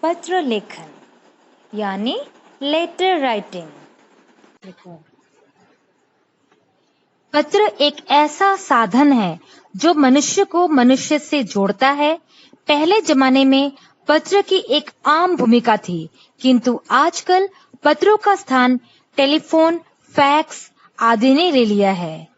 पत्र लेखन यानी लेटर राइटिंग। पत्र एक ऐसा साधन है जो मनुष्य को मनुष्य से जोड़ता है। पहले जमाने में पत्र की एक आम भूमिका थी, किंतु आजकल पत्रों का स्थान टेलीफोन, फैक्स आदि ने ले लिया है।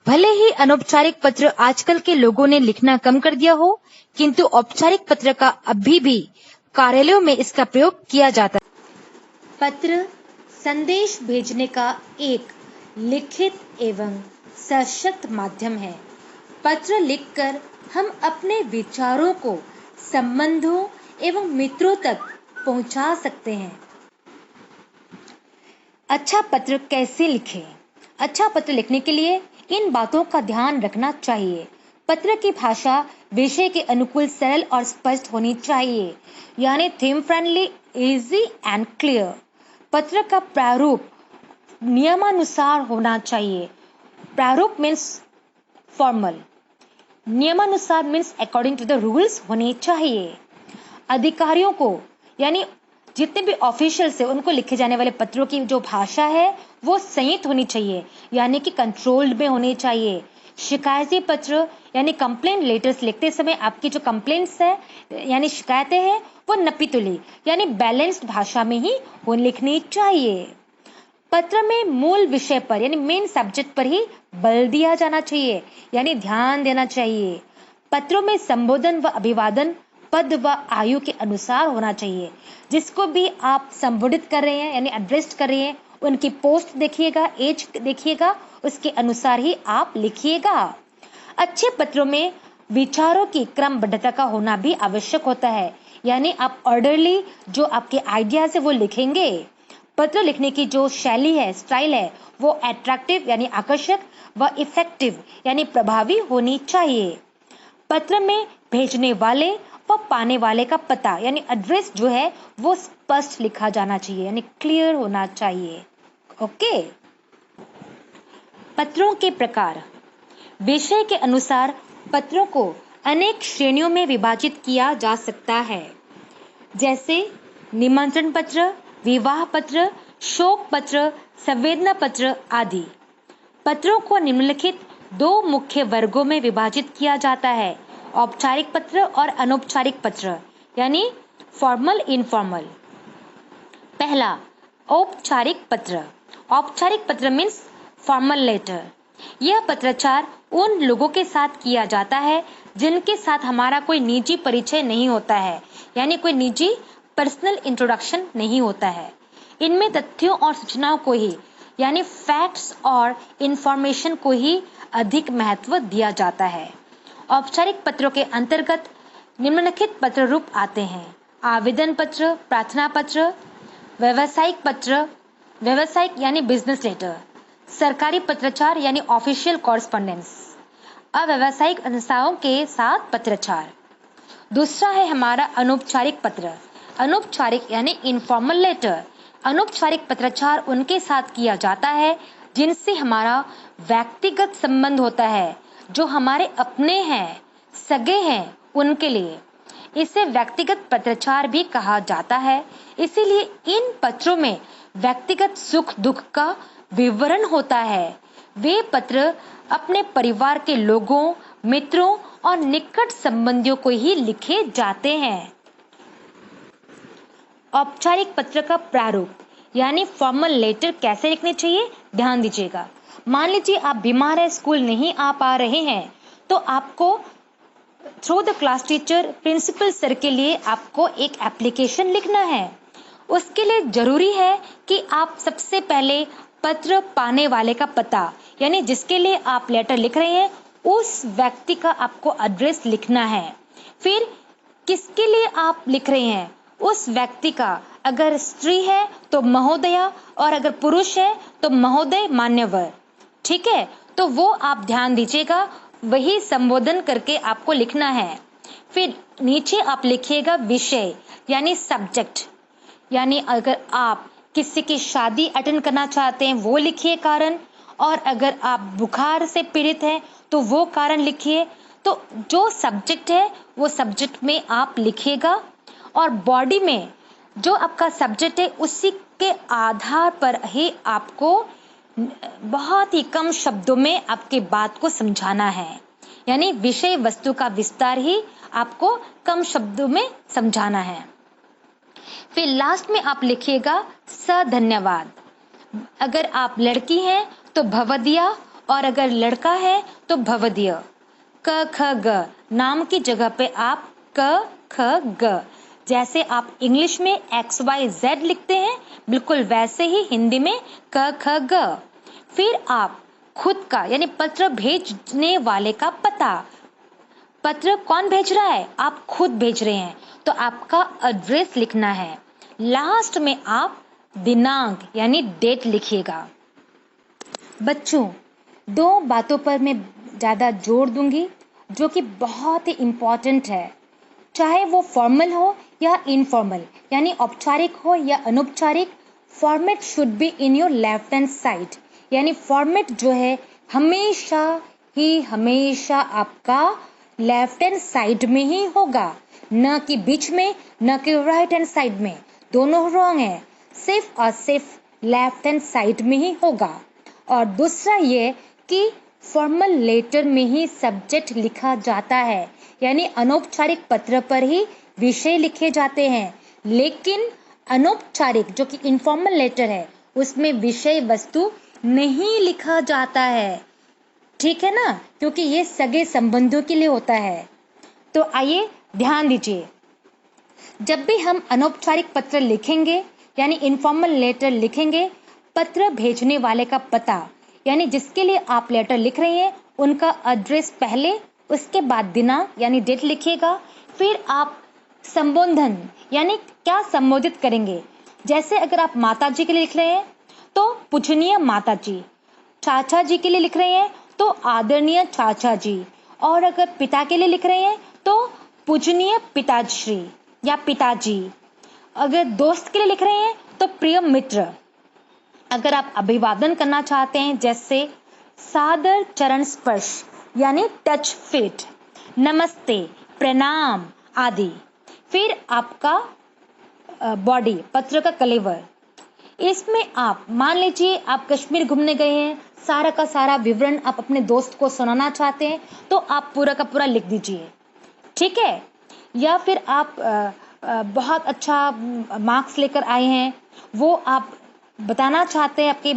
भले ही अनौपचारिक पत्र आजकल के लोगों ने लिखना कम कर दिया हो, किंतु औपचारिक पत्र का अभी भी कार्यालयों में इसका प्रयोग किया जाता है। पत्र संदेश भेजने का एक लिखित एवं सशक्त माध्यम है। पत्र लिखकर हम अपने विचारों को संबंधों एवं मित्रों तक पहुंचा सकते हैं। अच्छा पत्र कैसे लिखें? अच्छा पत्र लिखने के लिए इन बातों का ध्यान रखना चाहिए। पत्र की भाषा विषय के अनुकूल सरल और स्पष्ट होनी चाहिए, यानी theme friendly, easy and clear. पत्र का प्रारूप नियमानुसार होना चाहिए। प्रारूप मीन्स फॉर्मल, नियमानुसार means according to the rules होने चाहिए। अधिकारियों को यानी जितने भी ऑफिशियल्स है उनको लिखे जाने वाले पत्रों की जो भाषा है वो संयत होनी चाहिए, यानी कि कंट्रोल्ड में होनी चाहिए। शिकायती पत्र यानी कंप्लेंट लेटर्स लिखते समय आपकी जो कंप्लेंट्स है यानी शिकायतें हैं वो नपी तुली यानी बैलेंस्ड भाषा में ही वो लिखनी चाहिए। पत्र में मूल विषय पर यानी मेन सब्जेक्ट पर ही बल दिया जाना चाहिए, यानी ध्यान देना चाहिए। पत्रों में संबोधन व अभिवादन पद व आयु के अनुसार होना चाहिए। जिसको भी आप संबोधित कर रहे हैं यानी एड्रेस कर रहे हैं उनकी पोस्ट देखिएगा, एज देखिएगा, उसके अनुसार ही आप लिखिएगा। अच्छे पत्रों में विचारों की क्रमबद्धता का होना भी आवश्यक होता है, यानी आप ऑर्डरली जो आपके आइडियाज है वो लिखेंगे। पत्र लिखने की जो शैली है, स्टाइल है, वो अट्रैक्टिव यानी आकर्षक व इफेक्टिव यानी प्रभावी होनी चाहिए। पत्र में भेजने वाले व पाने वाले का पता यानी एड्रेस जो है वो स्पष्ट लिखा जाना चाहिए, यानी क्लियर होना चाहिए। ओके। पत्रों के प्रकार। विषय के अनुसार पत्रों को अनेक श्रेणियों में विभाजित किया जा सकता है, जैसे निमंत्रण पत्र, विवाह पत्र, शोक पत्र, संवेदना पत्र आदि। पत्रों को निम्नलिखित दो मुख्य वर्गों में विभाजित किया जाता है, औपचारिक पत्र और अनौपचारिक पत्र यानी फॉर्मल इनफॉर्मल। पहला, औपचारिक पत्र। औपचारिक पत्र मीन्स फॉर्मल लेटर। यह पत्राचार उन लोगों के साथ किया जाता है जिनके साथ हमारा कोई निजी परिचय नहीं होता है, यानी कोई निजी पर्सनल इंट्रोडक्शन नहीं होता है। इनमें तथ्यों और सूचनाओं को ही यानी फैक्ट्स और इंफॉर्मेशन को ही अधिक महत्व दिया जाता है। औपचारिक पत्रों के अंतर्गत निम्नलिखित पत्र रूप आते हैं: आवेदन पत्र, प्रार्थना पत्र, व्यावसायिक पत्र, व्यावसायिक यानी बिजनेस लेटर, सरकारी पत्राचार यानी ऑफिशियल कॉरेस्पॉन्डेंस, अव्यावसायिक संस्थाओं के साथ पत्राचार। दूसरा है हमारा अनौपचारिक पत्र। अनौपचारिक यानी इनफॉर्मल लेटर। अनौपचारिक पत्राचार उनके साथ किया जाता है जिनसे हमारा व्यक्तिगत संबंध होता है, जो हमारे अपने हैं, सगे हैं, उनके लिए। इसे व्यक्तिगत पत्राचार भी कहा जाता है। इसीलिए इन पत्रों में व्यक्तिगत सुख दुख का विवरण होता है। वे पत्र अपने परिवार के लोगों, मित्रों और निकट संबंधियों को ही लिखे जाते हैं। औपचारिक पत्र का प्रारूप यानी फॉर्मल लेटर कैसे लिखने चाहिए, ध्यान दीजिएगा। मान लीजिए आप बीमार हैं, स्कूल नहीं आ पा रहे हैं, तो आपको through the class teacher, principal sir के लिए आपको एक एप्लीकेशन लिखना है। उसके लिए जरूरी है कि आप सबसे पहले पत्र पाने वाले का पता यानी जिसके लिए आप लेटर लिख रहे हैं उस व्यक्ति का आपको एड्रेस लिखना है। फिर किसके लिए आप लिख रहे हैं उस व्यक्ति का, अगर स्त्री है तो महोदया और अगर पुरुष है तो महोदय मान्यवर। ठीक है, तो वो आप ध्यान दीजिएगा, वही संबोधन करके आपको लिखना है। फिर नीचे आप लिखिएगा विषय यानी सब्जेक्ट, यानी अगर आप किसी की शादी अटेंड करना चाहते हैं वो लिखिए कारण, और अगर आप बुखार से पीड़ित हैं तो वो कारण लिखिए। तो जो सब्जेक्ट है वो सब्जेक्ट में आप लिखिएगा, और बॉडी में जो आपका सब्जेक्ट है उसी के आधार पर ही आपको बहुत ही कम शब्दों में आपकी बात को समझाना है। यानी विषय वस्तु का विस्तार ही आपको कम शब्दों में समझाना है। फिर लास्ट में आप लिखिएगा स धन्यवाद। अगर आप लड़की हैं तो भवदिया और अगर लड़का है तो भवदीय। क ख ग नाम की जगह पे आप क ख ग, जैसे आप इंग्लिश में XYZ लिखते हैं बिल्कुल वैसे ही हिंदी में क ख ग। फिर आप खुद का यानी पत्र भेजने वाले का पता, पत्र कौन भेज रहा है, आप खुद भेज रहे हैं तो आपका एड्रेस लिखना है। लास्ट में आप दिनांक यानी डेट लिखिएगा। बच्चों, दो बातों पर मैं ज़्यादा जोर दूंगी जो कि बहुत ही इम्पॉर्टेंट है, चाहे वो फॉर्मल हो या इनफॉर्मल, यानी औपचारिक हो या अनौपचारिक। Format should be in your left hand side, यानी फॉर्मेट जो है हमेशा आपका लेफ्ट हैंड साइड में ही होगा, न कि बीच में, न कि राइट हैंड साइड में। दोनों रॉन्ग है, सिर्फ और सिर्फ लेफ्ट हैंड साइड में ही होगा। और दूसरा ये कि फॉर्मल लेटर में ही सब्जेक्ट लिखा जाता है, यानी अनौपचारिक पत्र पर ही विषय लिखे जाते हैं। लेकिन अनौपचारिक जो कि इनफॉर्मल लेटर है उसमें विषय वस्तु नहीं लिखा जाता है, ठीक है ना, क्योंकि ये सगे संबंधों के लिए होता है। तो आइए ध्यान दीजिए, जब भी हम अनौपचारिक पत्र लिखेंगे यानी इनफॉर्मल लेटर लिखेंगे, पत्र भेजने वाले का पता यानी जिसके लिए आप लेटर लिख रहे हैं उनका एड्रेस पहले, उसके बाद दिनांक यानी डेट लिखिएगा। फिर आप संबोधन यानी क्या संबोधित करेंगे, जैसे अगर आप माता जी के लिए लिख रहे हैं तो पूजनीय माता जी, चाचा जी के लिए लिख रहे हैं तो आदरणीय चाचा जी, और अगर पिता के लिए लिख रहे हैं तो पूजनीय पिताश्री या पिताजी। अगर दोस्त के लिए लिख रहे हैं तो प्रिय मित्र। अगर आप अभिवादन करना चाहते हैं जैसे सादर चरण स्पर्श यानी टच फीट, नमस्ते, प्रणाम आदि। फिर आपका बॉडी, पत्र का कलेवर, इसमें आप मान लीजिए आप कश्मीर घूमने गए हैं, सारा का सारा विवरण आप अपने दोस्त को सुनाना चाहते हैं तो आप पूरा का पूरा लिख दीजिए, ठीक है। या फिर आप बहुत अच्छा मार्क्स लेकर आए हैं वो आप बताना चाहते हैं आपके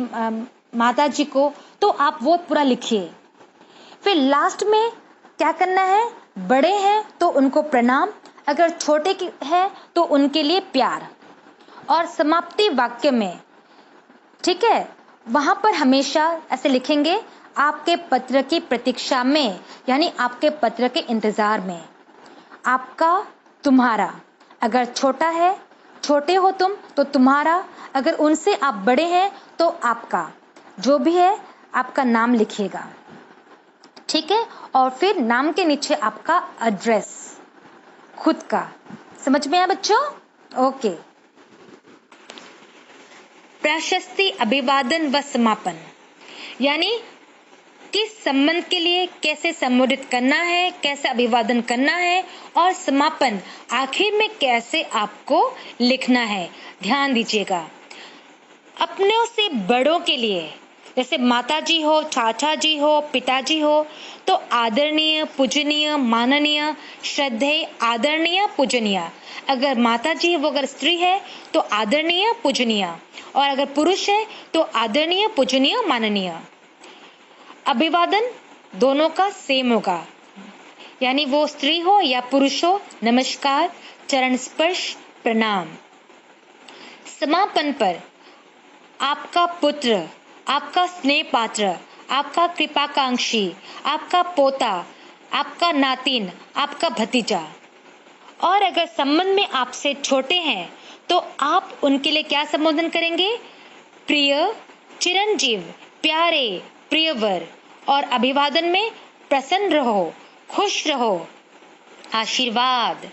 माता जी को तो आप वो पूरा लिखिए। फिर लास्ट में क्या करना है, बड़े हैं तो उनको प्रणाम, अगर छोटे हैं तो उनके लिए प्यार। और समाप्ति वाक्य में, ठीक है, वहां पर हमेशा ऐसे लिखेंगे आपके पत्र की प्रतीक्षा में, यानी आपके पत्र के इंतजार में। आपका, तुम्हारा, अगर छोटा है, छोटे हो तुम तो तुम्हारा, अगर उनसे आप बड़े हैं तो आपका, जो भी है आपका नाम लिखिएगा, ठीक है। और फिर नाम के नीचे आपका एड्रेस खुद का। समझ में आया बच्चों? ओके। प्रशस्ति, अभिवादन व समापन, यानी किस संबंध के लिए कैसे संबोधित करना है, कैसे अभिवादन करना है, और समापन आखिर में कैसे आपको लिखना है। ध्यान दीजिएगा, अपनों से बड़ों के लिए जैसे माता जी हो, चाचा जी हो, पिताजी हो तो आदरणीय, पूजनीय, माननीय, श्रद्धेय, आदरणीय, पूजनीय। अगर माता जी वो अगर स्त्री है तो आदरणीय, पूजनीय, और अगर पुरुष है तो आदरणीय, पूजनीय, माननीय। अभिवादन दोनों का सेम होगा, यानी वो स्त्री हो या पुरुष हो, नमस्कार, चरण स्पर्श, प्रणाम। समापन पर आपका पुत्र, आपका स्नेह पात्र, आपका कृपाकांक्षी, आपका पोता, आपका नातिन, आपका भतीजा। और अगर संबंध में आपसे छोटे हैं तो आप उनके लिए क्या संबोधन करेंगे, प्रिय, चिरंजीव, प्यारे, प्रियवर। और अभिवादन में प्रसन्न रहो, खुश रहो, आशीर्वाद।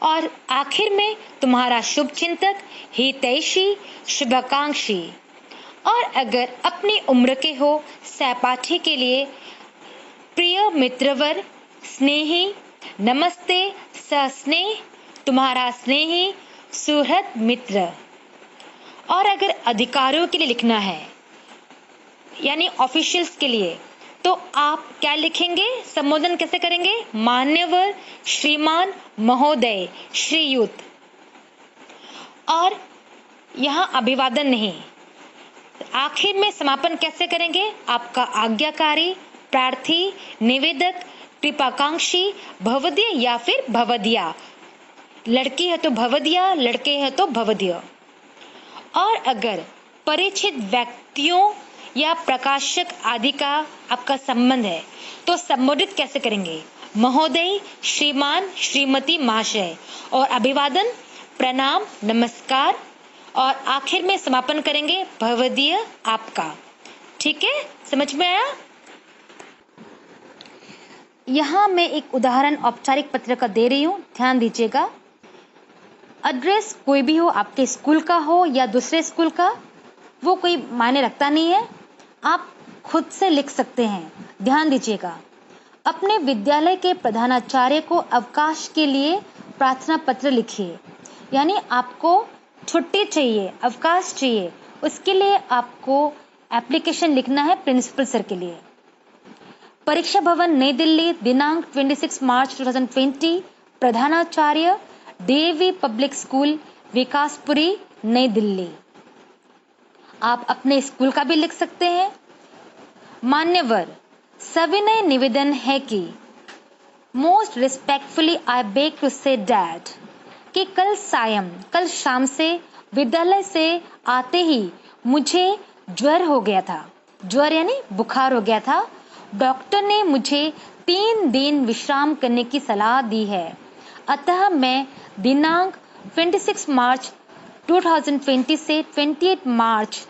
और आखिर में तुम्हारा शुभ चिंतक, हितैषी, शुभाकांक्षी। और अगर अपनी उम्र के हो सहपाठी के लिए प्रिय मित्रवर, स्नेही, नमस्ते, सस्नेह, तुम्हारा स्नेही, सुहृद मित्र। और अगर अधिकारियों के लिए लिखना है यानी ऑफिशियल्स के लिए, तो आप क्या लिखेंगे, संबोधन कैसे करेंगे, मान्यवर, श्रीमान, महोदय, श्रीयुत। और यहाँ अभिवादन नहीं, आखिर में समापन कैसे करेंगे, आपका आज्ञाकारी, प्रार्थी, निवेदक, कृपाकांक्षी, भवदीय या फिर भवदिया। लड़की है तो भवदिया, लड़के हैं तो भवदीय। और अगर परिचित व्यक्तियों या प्रकाशक आदि का आपका संबंध है तो संबोधित कैसे करेंगे, महोदय, श्रीमान, श्रीमती, महाशय। और अभिवादन, प्रणाम, नमस्कार। और आखिर में समापन करेंगे भवदीय, आपका। ठीक है, समझ में आया? यहाँ मैं एक उदाहरण औपचारिक पत्र का दे रही हूँ, ध्यान दीजिएगा। एड्रेस कोई भी हो, आपके स्कूल का हो या दूसरे स्कूल का, वो कोई मायने रखता नहीं है, आप खुद से लिख सकते हैं। ध्यान दीजिएगा। अपने विद्यालय के प्रधानाचार्य को अवकाश के लिए प्रार्थना पत्र लिखिए। यानी आपको छुट्टी चाहिए, अवकाश चाहिए, उसके लिए आपको एप्लीकेशन लिखना है प्रिंसिपल सर के लिए। परीक्षा भवन, नई दिल्ली, दिनांक 26 मार्च 2020, प्रधानाचार्य, डीएवी पब्लिक स्कूल, विकासपुरी, नई दिल्ली। आप अपने स्कूल का भी लिख सकते हैं। मान्यवर, सविनय निवेदन है कि most respectfully I beg to say that कि कल शाम से विद्यालय से आते ही मुझे ज्वर हो गया था। ज्वर यानी बुखार हो गया था। डॉक्टर ने मुझे 3 दिन विश्राम करने की सलाह दी है। अतः मैं दिनांक 26 मार्च 2020 से 28 मार्च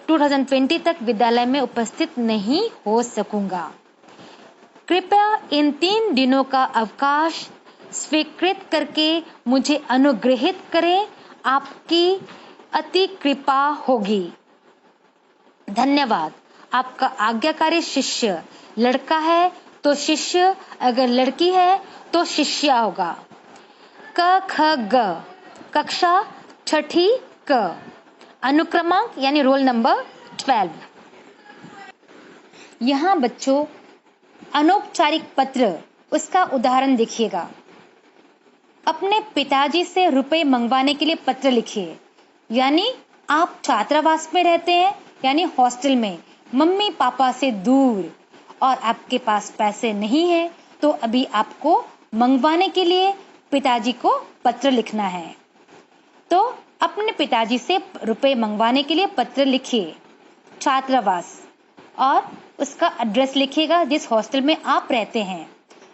2020 तक विद्यालय में उपस्थित नहीं हो सकूंगा। कृपया इन 3 दिनों का अवकाश स्वीकृत करके मुझे अनुग्रहित करें, आपकी अति कृपा होगी। धन्यवाद। आपका आज्ञाकारी शिष्य। लड़का है तो शिष्य, अगर लड़की है तो शिष्या होगा। क ख ग, कक्षा 6ठी क, अनुक्रमांक यानी रोल नंबर 12। यहाँ बच्चों अनौपचारिक पत्र, उसका उदाहरण देखिएगा। अपने पिताजी से रुपए मंगवाने के लिए पत्र लिखिए। यानी आप छात्रावास में रहते हैं, यानी हॉस्टल में, मम्मी पापा से दूर, और आपके पास पैसे नहीं है, तो अभी आपको मंगवाने के लिए पिताजी को पत्र लिखना है। तो अपने पिताजी से रुपए मंगवाने के लिए पत्र लिखिए, छात्रावास, और उसका एड्रेस लिखिएगा जिस हॉस्टल में आप रहते हैं।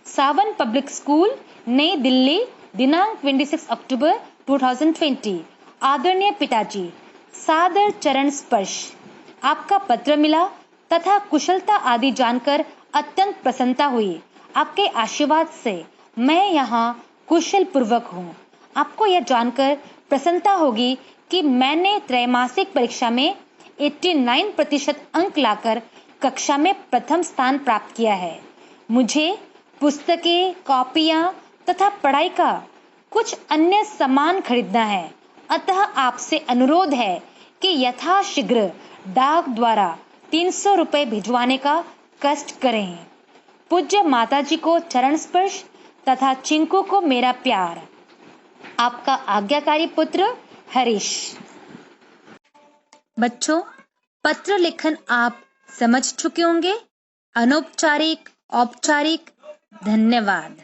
सावन पब्लिक स्कूल, नई दिल्ली, दिनांक 26 अक्टूबर 2020। आदरणीय पिताजी, सादर चरण स्पर्श। आपका पत्र मिला तथा कुशलता आदि जानकर अत्यंत प्रसन्नता हुई। आपके आशीर्वाद से मैं यहाँ कुशल पूर्वक हूँ। आपको यह जानकर प्रसन्नता होगी कि मैंने त्रैमासिक परीक्षा में 89% अंक लाकर कक्षा में प्रथम स्थान प्राप्त किया है। मुझे पुस्तकें, कॉपियाँ तथा पढ़ाई का कुछ अन्य सामान खरीदना है, अतः आपसे अनुरोध है कि यथाशीघ्र डाक द्वारा 300 रुपये भिजवाने का कष्ट करें। पूज्य माताजी को चरण स्पर्श तथा चिंकू को मेरा प्यार। आपका आज्ञाकारी पुत्र हरीश। बच्चों, पत्र लेखन आप समझ चुके होंगे, अनौपचारिक, औपचारिक। धन्यवाद।